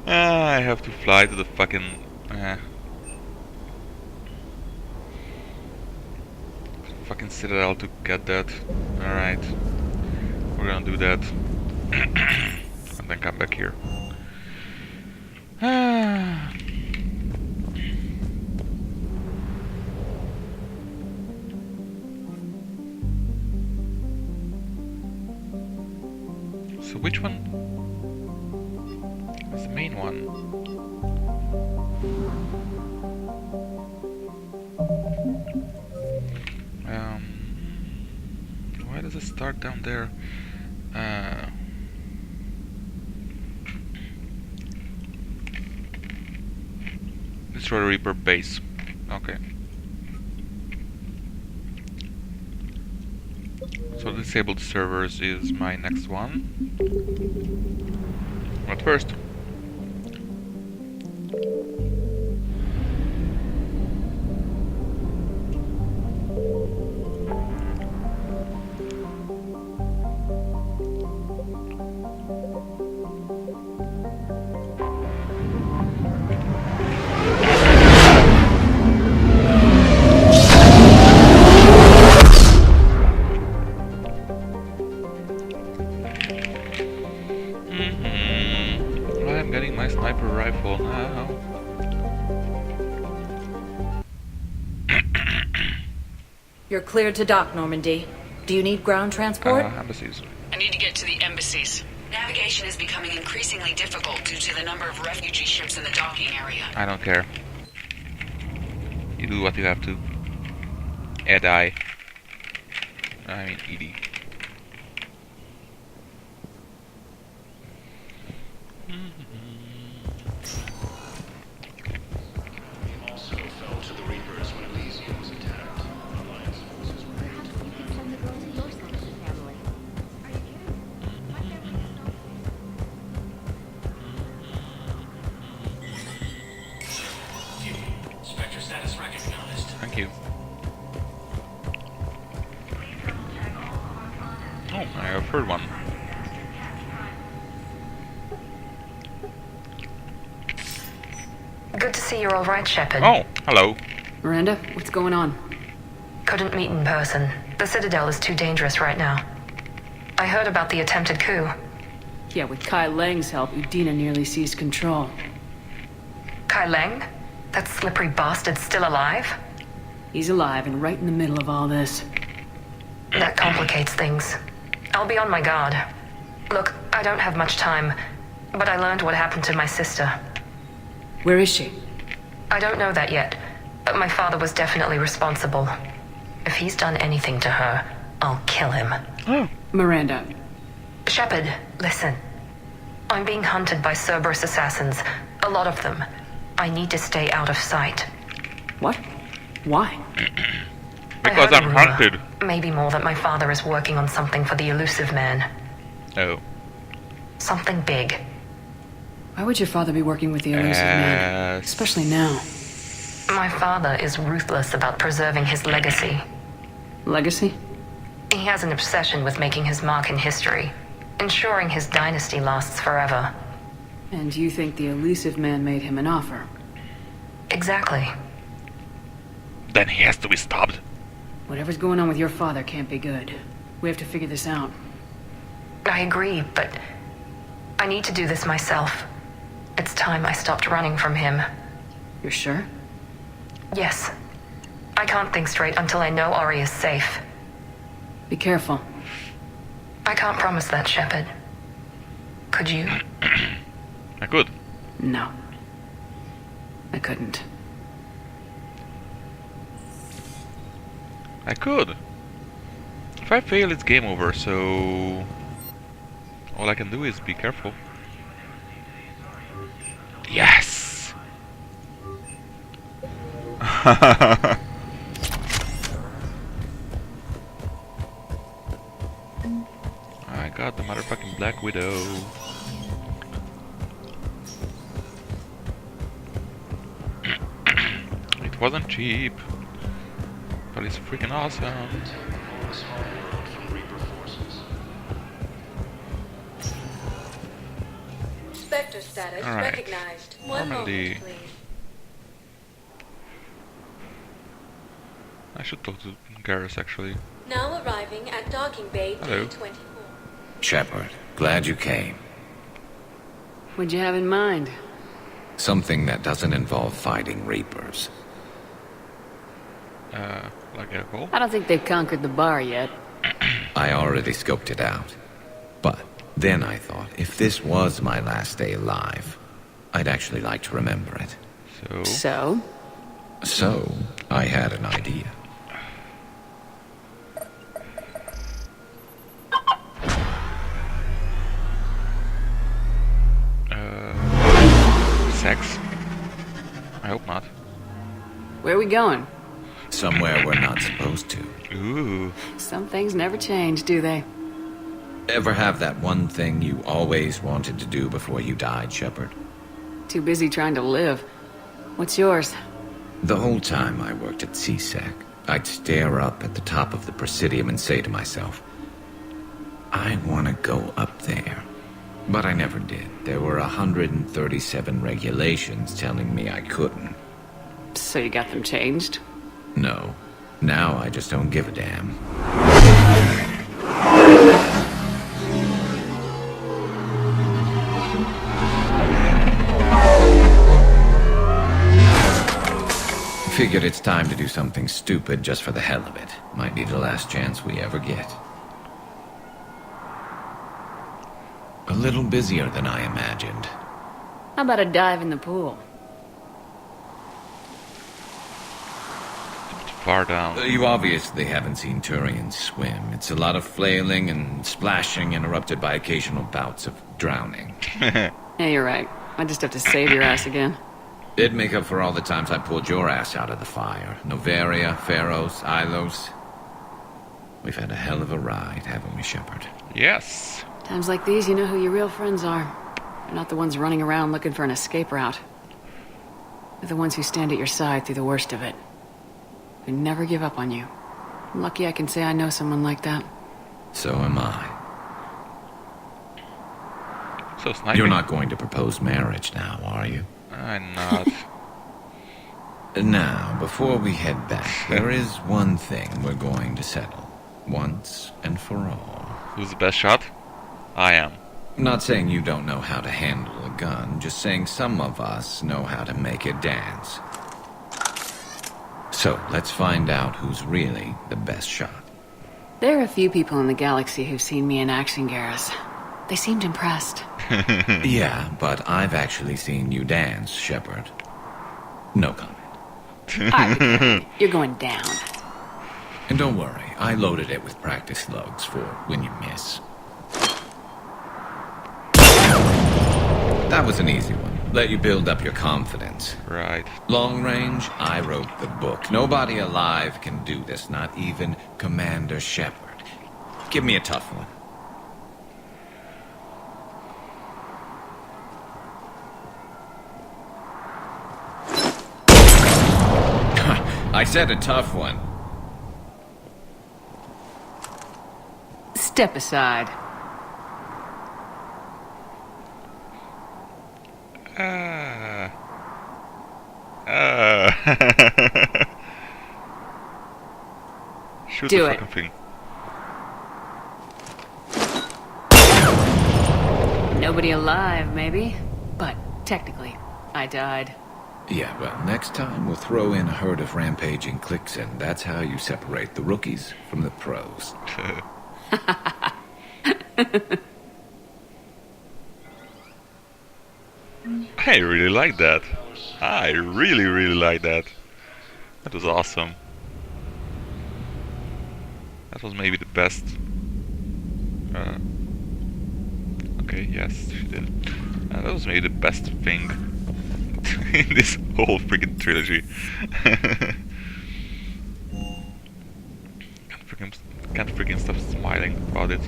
I have to fly to the fucking... fucking Citadel to get that. Alright. We're gonna do that. And then come back here. So which one? It's the main one. Why does it start down there? Destroy the Reaper base. Okay. So disabled servers is my next one. But first. I'm getting my sniper rifle now. You're cleared to dock, Normandy. Do you need ground transport? Embassies. I need to get to the embassies. Navigation is becoming increasingly difficult due to the number of refugee ships in the docking area. I don't care. You do what you have to. Edie. I mean Edie. Also fell to the Reapers when Elysium was attacked. Alliance forces were made. You could send the girl to your side of the family. Are you kidding? My family is not... Spectre status recognized. Thank you. Oh, I have heard one. Good to see you're all right, Shepard. Oh, hello. Miranda, what's going on? Couldn't meet in person. The Citadel is too dangerous right now. I heard about the attempted coup. Yeah, with Kai Lang's help, Udina nearly seized control. Kai Leng? That slippery bastard's still alive? He's alive and right in the middle of all this. That complicates things. I'll be on my guard. Look, I don't have much time, but I learned what happened to my sister. Where is she? I don't know that yet, but my father was definitely responsible. If he's done anything to her, I'll kill him. Miranda. Shepard, listen. I'm being hunted by Cerberus assassins. A lot of them. I need to stay out of sight. What? Why? Because I'm hunted. Maybe more that my father is working on something for the elusive man. Oh. Something big. Why would your father be working with the elusive man? Especially now. My father is ruthless about preserving his legacy. Legacy? He has an obsession with making his mark in history, ensuring his dynasty lasts forever. And you think the elusive man made him an offer? Exactly. Then he has to be stopped. Whatever's going on with your father can't be good. We have to figure this out. I agree, but I need to do this myself. It's time I stopped running from him. You're sure? Yes. I can't think straight until I know Ori is safe. Be careful. I can't promise that, Shepard. Could you? I could. No. I couldn't. I could. If I fail, it's game over, so... all I can do is be careful. Yes! I got the motherfucking Black Widow. It wasn't cheap, but it's freaking awesome. A small world from Reaper forces. status Alright. recognized. One Normandy. moment, please. I should talk to Garrus actually. Now arriving at docking bay Hello. D24. Shepard, glad you came. What'd you have in mind? Something that doesn't involve fighting Reapers. Like alcohol? I don't think they've conquered the bar yet. I already scoped it out. But then I thought, if this was my last day alive, I'd actually like to remember it. So? So, I had an idea. Sex? I hope not. Where are we going? Somewhere we're not supposed to. Ooh. Some things never change, do they? Ever have that one thing you always wanted to do before you died, Shepard? Too busy trying to live. What's yours? The whole time I worked at CSEC, I'd stare up at the top of the Presidium and say to myself, I want to go up there. But I never did. There were 137 regulations telling me I couldn't. So you got them changed? No. Now I just don't give a damn. Figured it's time to do something stupid just for the hell of it. Might be the last chance we ever get. A little busier than I imagined. How about a dive in the pool? Far down. You obviously haven't seen Turians swim. It's a lot of flailing and splashing interrupted by occasional bouts of drowning. Yeah, you're right. I just have to save your ass again. It'd make up for all the times I pulled your ass out of the fire. Novaria, Pharos, Ilos. We've had a hell of a ride, haven't we, Shepard? Yes. Times like these, you know who your real friends are. They're not the ones running around looking for an escape route. They're the ones who stand at your side through the worst of it. They never give up on you. I'm lucky I can say I know someone like that. So am I. So sniping. You're not going to propose marriage now, are you? I'm not. Now, before we head back, there is one thing we're going to settle. Once and for all. Who's the best shot? I am. I'm not saying you don't know how to handle a gun, just saying some of us know how to make it dance. So, let's find out who's really the best shot. There are a few people in the galaxy who've seen me in action, Garrus. They seemed impressed. Yeah, but I've actually seen you dance, Shepard. No comment. Alright, you're going down. And don't worry, I loaded it with practice slugs for when you miss. That was an easy one. Let you build up your confidence. Right. Long range, I wrote the book. Nobody alive can do this, not even Commander Shepard. Give me a tough one. I said a tough one. Step aside. Shoot Do the it. fucking thing. Nobody alive, maybe. But technically, I died. Yeah, well, next time we'll throw in a herd of rampaging cliques, and that's how you separate the rookies from the pros. I really like that. I really, really like that. That was awesome. That was maybe the best. Okay, yes, she did. That was maybe the best thing in this whole freaking trilogy. Can't freaking stop smiling about it.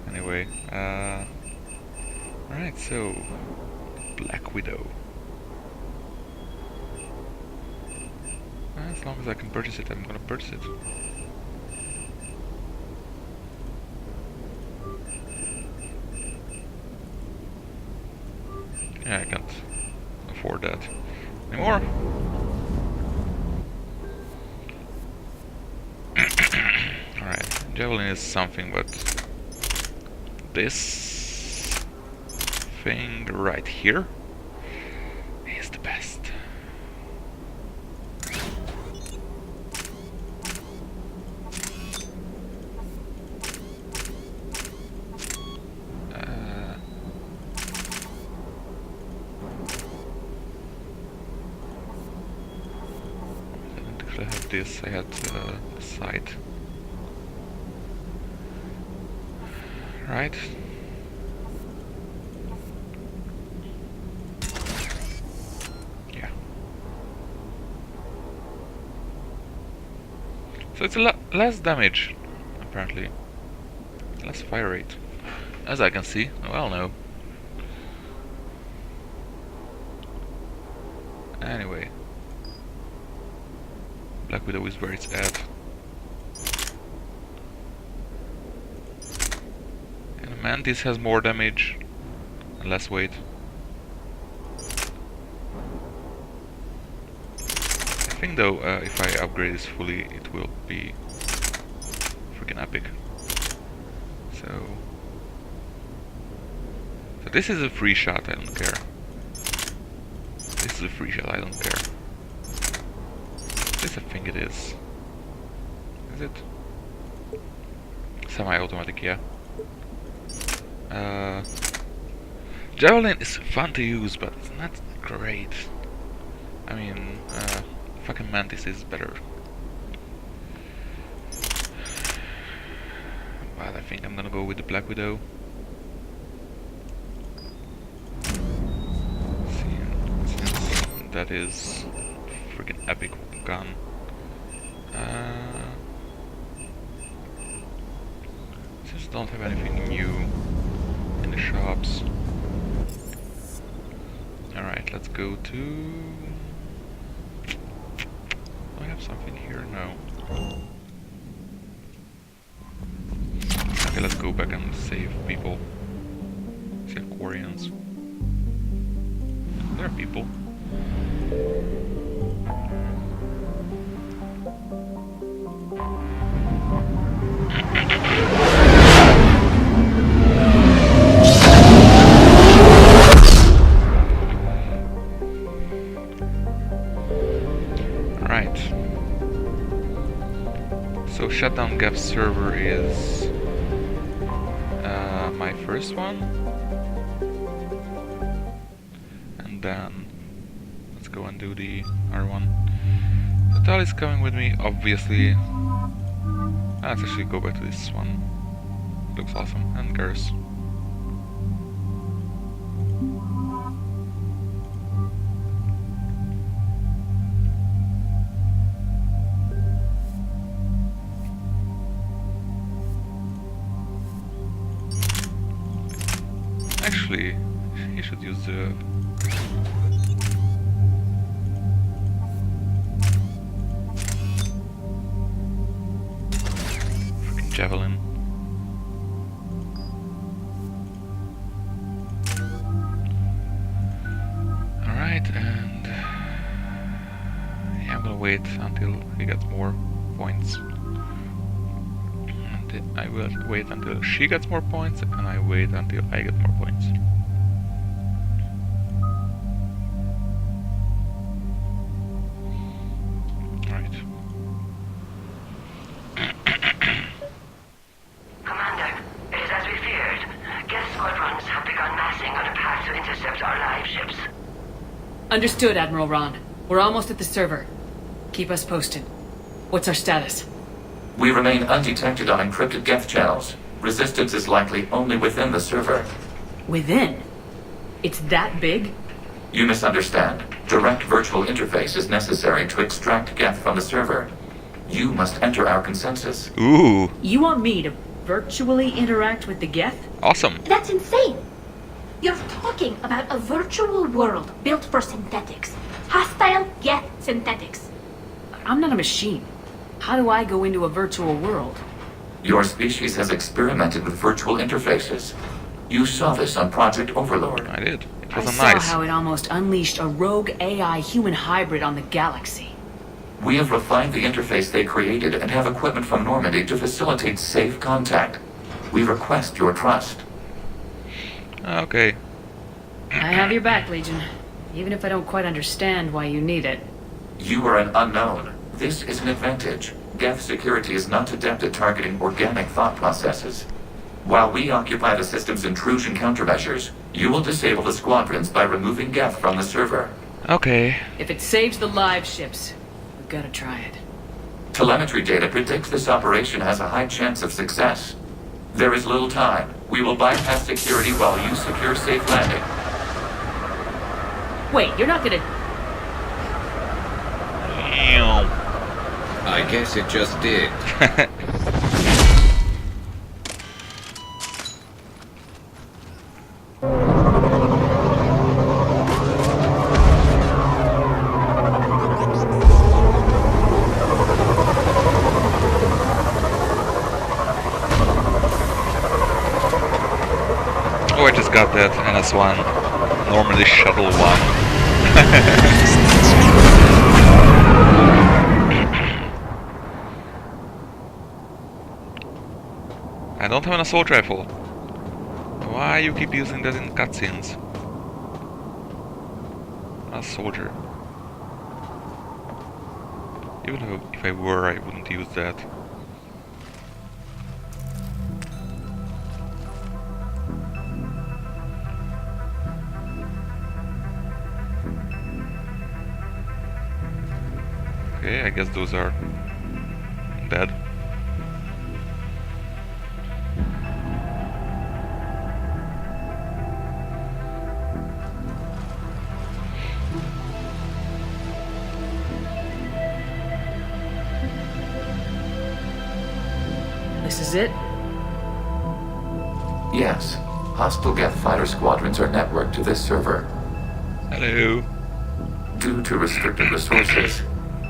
Anyway, alright, so Black Widow. As long as I can purchase it, I'm gonna purchase it. Yeah, I can't afford that anymore. Alright, javelin is something, but this thing right here is the best. I have this, I had the sight. Right. Yeah. So it's a lot less damage, apparently. Less fire rate. As I can see. Well, no. Anyway. Black Widow is where it's at. And Mantis has more damage and less weight. I think though, if I upgrade this fully, it will be freaking epic. So this is a free shot, I don't care. This is a free shot, I don't care. This I think it is. Is it? Semi-automatic, yeah. Javelin is fun to use, but it's not great. I mean, fucking Mantis is better. But I think I'm gonna go with the Black Widow. Since that is freaking epic gun. Just don't have anything new in the shops. Alright, let's go to... Do I have something here? No. Okay, let's go back and save people. Save Quarians. There are people. Right. So shutdown gap server is my first one, and then let's go and do the other one. Total is coming with me, obviously. Let's actually go back to this one. Looks awesome. And Garrus. Actually, he should use the... freaking javelin. Alright, and... yeah, I'm gonna wait until he gets more points. I will wait until she gets more points, and I wait until I get more points. Alright. Commander, it is as we feared. Guest squadrons have begun massing on a path to intercept our live ships. Understood, Admiral Ron. We're almost at the server. Keep us posted. What's our status? We remain undetected on encrypted Geth channels. Resistance is likely only within the server. Within? It's that big? You misunderstand. Direct virtual interface is necessary to extract Geth from the server. You must enter our consensus. Ooh, You want me to virtually interact with the Geth? awesome. That's insane. You're talking about a virtual world built for synthetics. Hostile Geth synthetics. I'm not a machine. How do I go into a virtual world? Your species has experimented with virtual interfaces. You saw this on Project Overlord. I did, It I wasn't saw nice. how it almost unleashed a rogue AI human hybrid on the galaxy. We have refined the interface they created and have equipment from Normandy to facilitate safe contact. We request your trust. Okay. I have your back, Legion. Even if I don't quite understand why you need it. You are an unknown. This is an advantage. Geth security is not adept at targeting organic thought processes. While we occupy the system's intrusion countermeasures, you will disable the squadrons by removing Geth from the server. Okay. If it saves the live ships, we've got to try it. Telemetry data predicts this operation has a high chance of success. There is little time. We will bypass security while you secure safe landing. Wait, you're not gonna... I guess it just did. Oh, I just got that NS1. Normally Shuttle 1. I don't have an assault rifle. Why you keep using that in cutscenes? A soldier. Even if I were, I wouldn't use that. Okay, I guess those are dead. This is it? Yes. Hostile Geth fighter squadrons are networked to this server. Hello. Due to restricted resources,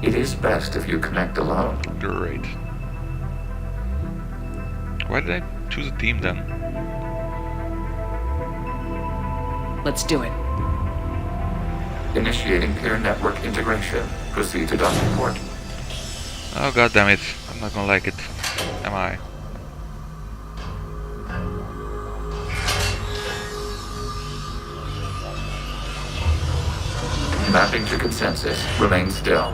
it is best if you connect alone. Great. Why did I choose a team then? Let's do it. Initiating peer network integration. Proceed to docking port. Oh god damn it. I'm not gonna like it. Am I? Mapping to consensus. Remain still.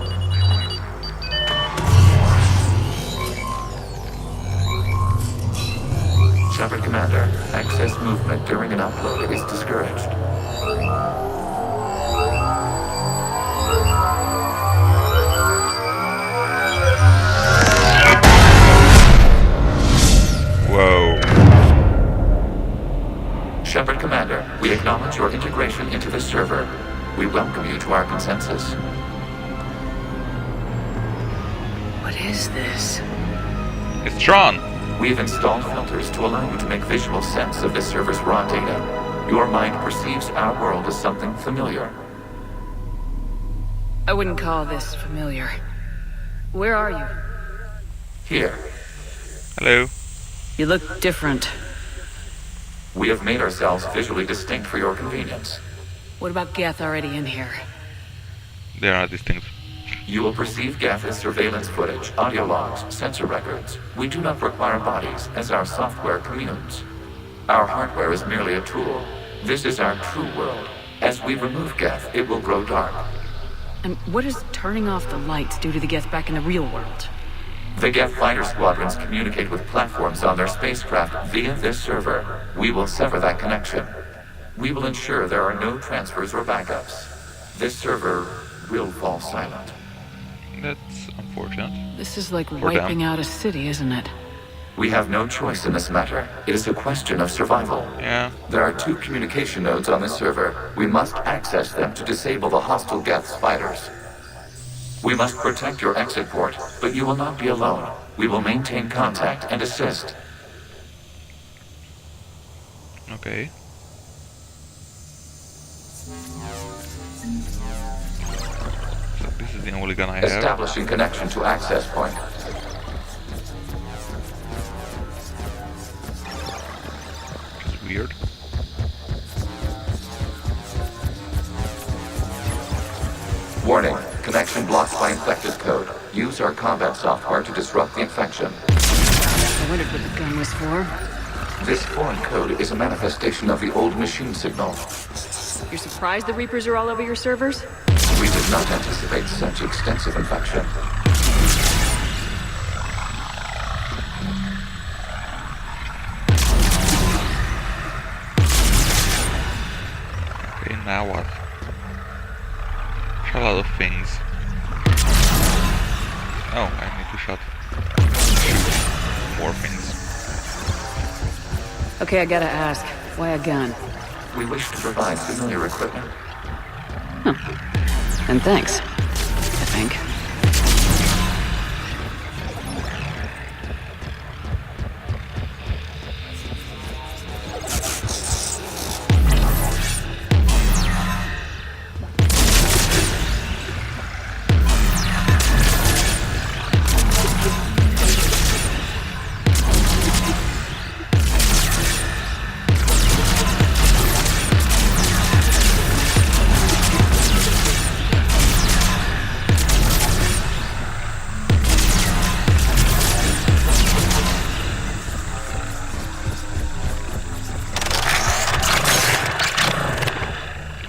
Shepard Commander, access movement during an upload is discouraged. Whoa. Shepard Commander, we acknowledge your integration into the server. We welcome you to our consensus. What is this? It's Tron! We've installed filters to allow you to make visual sense of the server's raw data. Your mind perceives our world as something familiar. I wouldn't call this familiar. Where are you? Here, Hello. You look different. we have made ourselves visually distinct for your convenience. What about Geth already in here? They are distinct. You will perceive Geth as surveillance footage, audio logs, sensor records. We do not require bodies, as our software communes. Our hardware is merely a tool. This is our true world. As we remove Geth, it will grow dark. And what does turning off the lights do to the Geth back in the real world? The Geth fighter squadrons communicate with platforms on their spacecraft via this server. We will sever that connection. We will ensure there are no transfers or backups. This server will fall silent. That's unfortunate. This is like Or wiping down. out a city, isn't it? We have no choice in this matter. It is a question of survival. Yeah. There are 2 communication nodes on this server. We must access them to disable the hostile Geth's fighters. We must protect your exit port, but you will not be alone. We will maintain contact and assist. Okay. So this is the only gun I have. Establishing connection to access point. Which is weird. use our combat software to disrupt the infection. I wondered what the gun was for. This foreign code is a manifestation of the old machine signal. You're surprised the Reapers are all over your servers? We did not anticipate such extensive infection. Okay, now what? A lot of things. Oh, I need to shoot more things. Okay, I gotta ask. Why a gun? We wish to provide familiar equipment. And thanks. I think.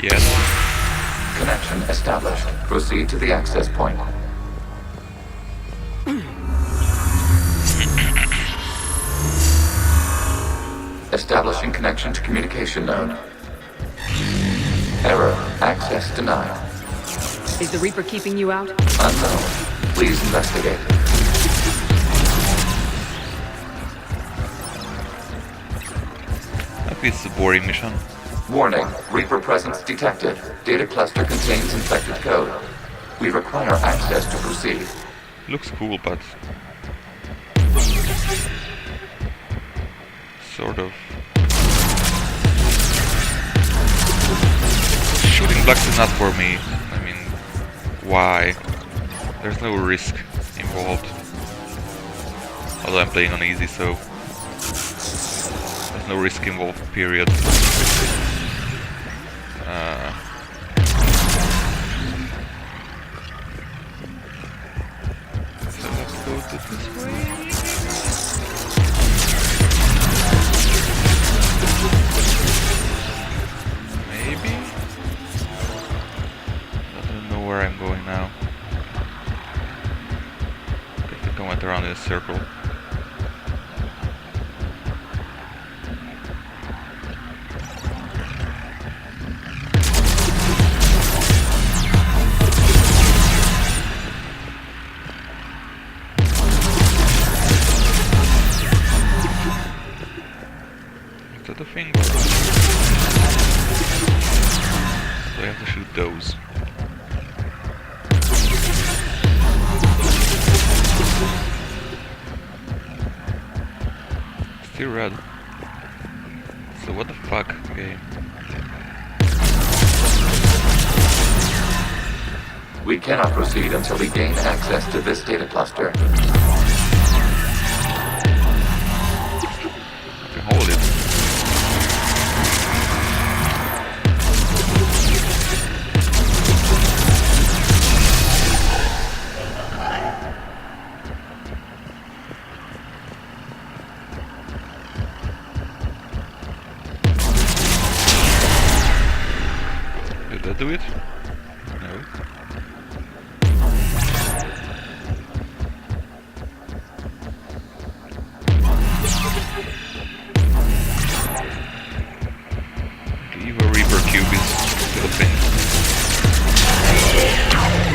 Yes. Connection established. Proceed to the access point. Establishing connection to communication node. Error. Access denied. Is the Reaper keeping you out? Unknown. Please investigate. I think it's a boring mission. Warning. Reaper presence detected. Data cluster contains infected code. We require access to proceed. Looks cool, but sort of. Shooting blocks is not for me. I mean, why? There's no risk involved. Although I'm playing on easy, so there's no risk involved, period. So let's go to this way. Maybe? I don't know where I'm going now. I think I went around in a circle. Is that the thing? Or... So I have to shoot those. Still red. So what the fuck, game? We cannot proceed until we gain access to this data cluster. I can hold it. Did that do it? No. The Evil Reaper cube is still a thing.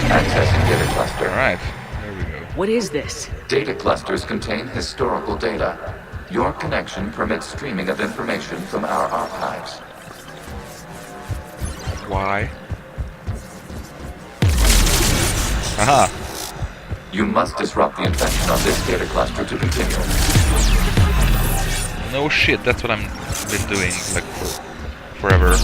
Accessing data cluster. Alright, there we go. What is this? Data clusters contain historical data. Your connection permits streaming of information from our archives. Why? Aha! You must disrupt the infection on this data cluster to continue. No shit, that's what I'm been doing like forever.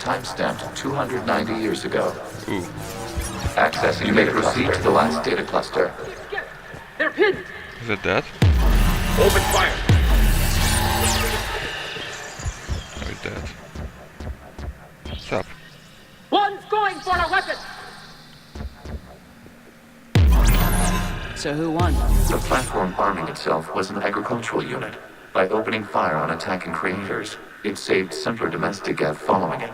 timestamped 290 years ago. Ooh. Accessing. You may proceed to the last data cluster. They're pinned! Is it that? Open fire! No, it's dead. What's up? One's going for a weapon! So who won? The platform arming itself was an agricultural unit. By opening fire on attacking creators, it saved Semper Domestica following it.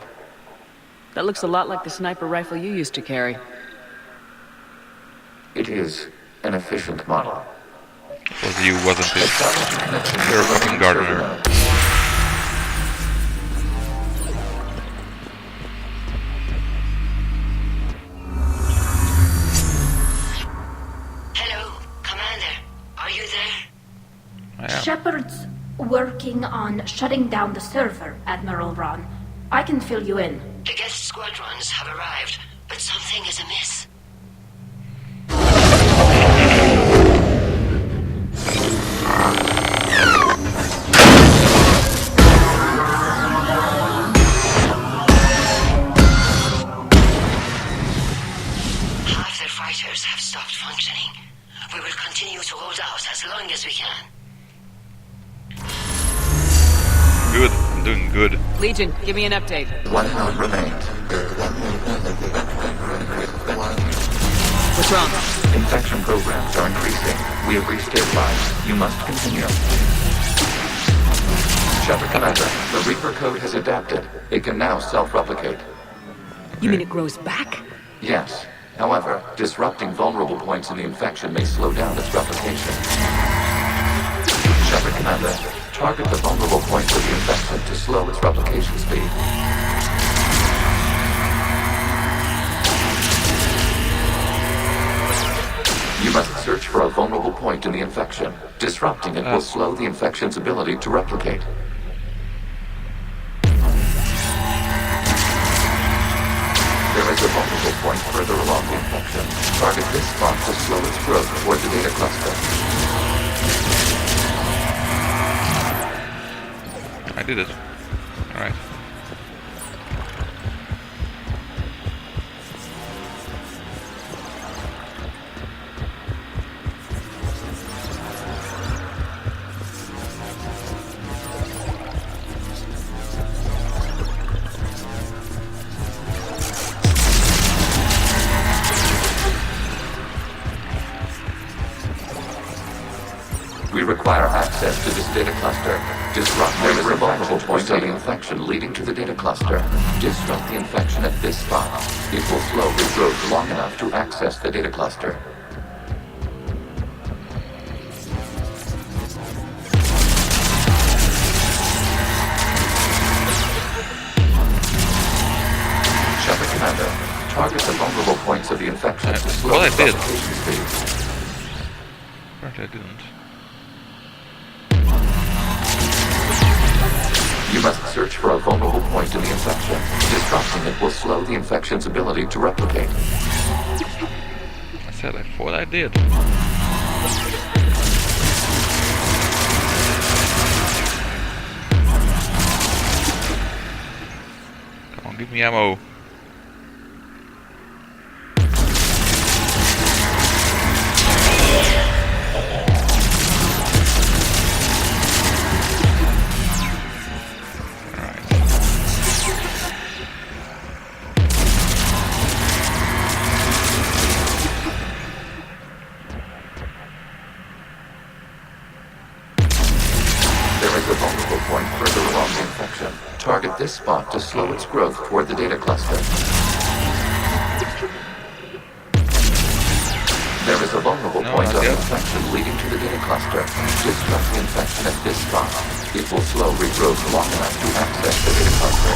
That looks a lot like the sniper rifle you used to carry. It is an efficient model. Was you, wasn't it? You're a fucking gardener. Hello, Commander. Are you there? I am. Shepard's working on shutting down the server, Admiral Ron. I can fill you in. The guest squadrons have arrived, but something is amiss. Half their fighters have stopped functioning. We will continue to hold out as long as we can. Good. I'm doing good. Legion, give me an update. One node remains. What's wrong? Infection programs are increasing. We have reached deadlines. You must continue. Shepard Commander, the Reaper code has adapted. It can now self-replicate. You mean it grows back? Yes. However, disrupting vulnerable points in the infection may slow down its replication. Shepard Commander, target the vulnerable points of the infection to slow its replication speed. You must search for a vulnerable point in the infection. Disrupting it will slow the infection's ability to replicate. There is a vulnerable point further along the infection. Target this spot to slow its growth toward the data cluster. I did it. Alright. We require access to this data cluster. Disrupt. There is a vulnerable point of the infection leading to the data cluster. Disrupt the infection at this spot. It will slow the growth long enough to access the data cluster. Shepard Commander, target the vulnerable points of the infection to slow Well, I the did. replication speed. Apparently I didn't. You must search for a vulnerable point in the infection. Disrupting it will slow the infection's ability to replicate. I said I thought I did. Come on, give me ammo. Target this spot to slow its growth toward the data cluster. There is a vulnerable point of the infection leading to the data cluster. Disrupt the infection at this spot. It will slow regrowth long enough to access the data cluster.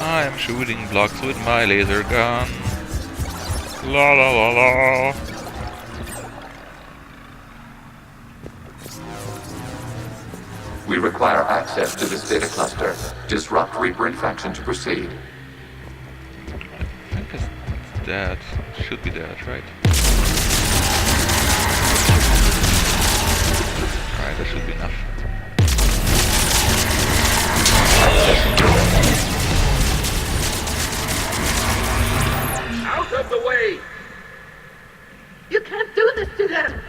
I am shooting blocks with my laser gun. La la la la. We require access to this data cluster. Disrupt Reaper infection to proceed. I think it's dead. It should be dead, right? Alright, that should be enough. accessing data. Out of the way! You can't do this to them!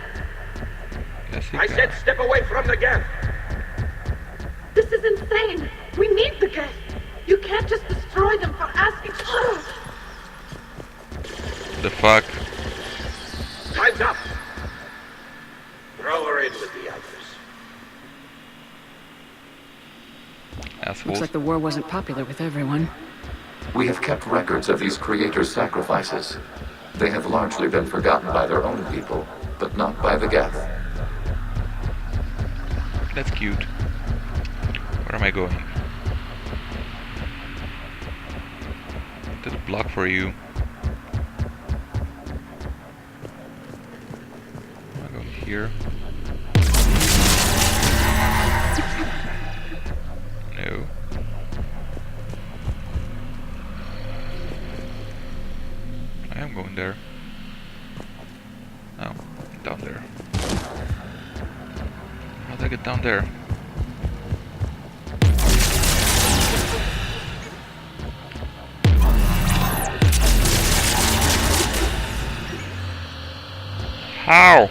Yes, you I can. said step away from the gas! This is insane. We need the gas. You can't just destroy them for asking. The fuck? Time's up! Throw her in with the others. Assholes. Looks like the war wasn't popular with everyone. We have kept records of these creators' sacrifices. They have largely been forgotten by their own people, but not by the Geth. That's cute. Where am I going? To the block for you. Am I going here? No. I am going there. No, down there. How do I get down there? How?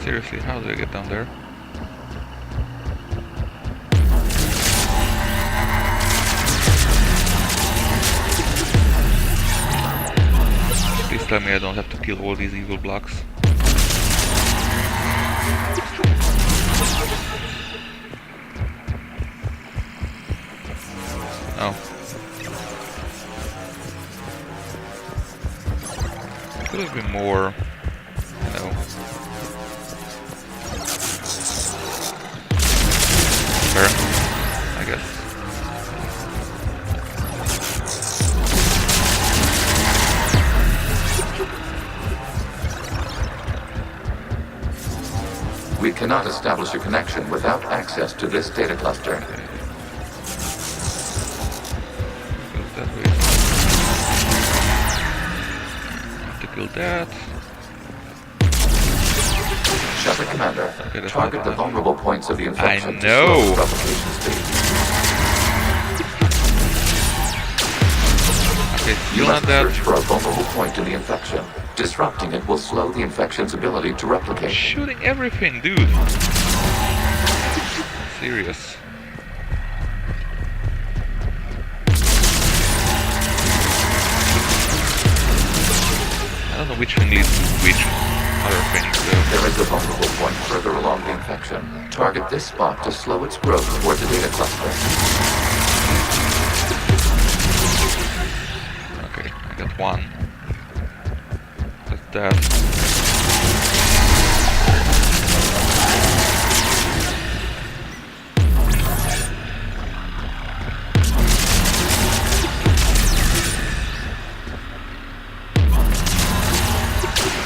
Seriously, how do I get down there? Please tell me I don't have to kill all these evil blocks. Oh. Could have been more, you know. Fair, I guess. We cannot establish a connection without access to this data cluster. That way. Have to kill that. Shepard Commander, Okay, that's target not the bad. vulnerable points of the infection I to know. slow replication speed. Okay, You still not must that. search for a vulnerable point in the infection. Disrupting it will slow the infection's ability to replicate. Shooting everything, dude. Serious. I don't know which thing leads to which other thing, so... There is a vulnerable point further along the infection. Target this spot to slow its growth toward the data cluster. Okay, I got one. That's that.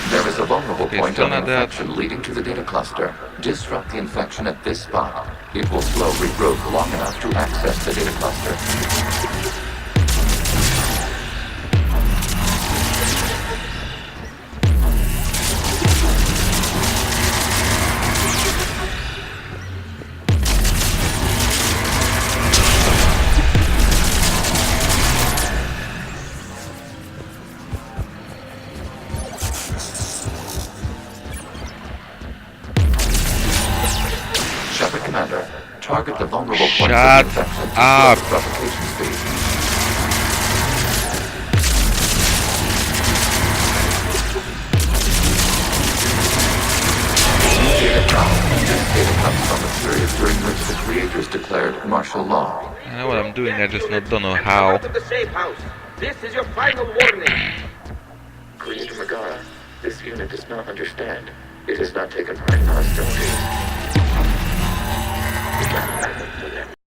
There is a vulnerable Okay, point still on the not that. infection leading to the data cluster. Disrupt the infection at this spot. It will slow regrowth long enough to access the data cluster. Shepard Commander, target the vulnerable point Shut of the infection to up. slow its replication speed. Data count. This data comes from a period during which the creators declared martial law. I know what I'm doing, I just don't know how. Out of the safe house. This is your final warning. Creator Megara, this unit does not understand. It has not taken part in hostilities.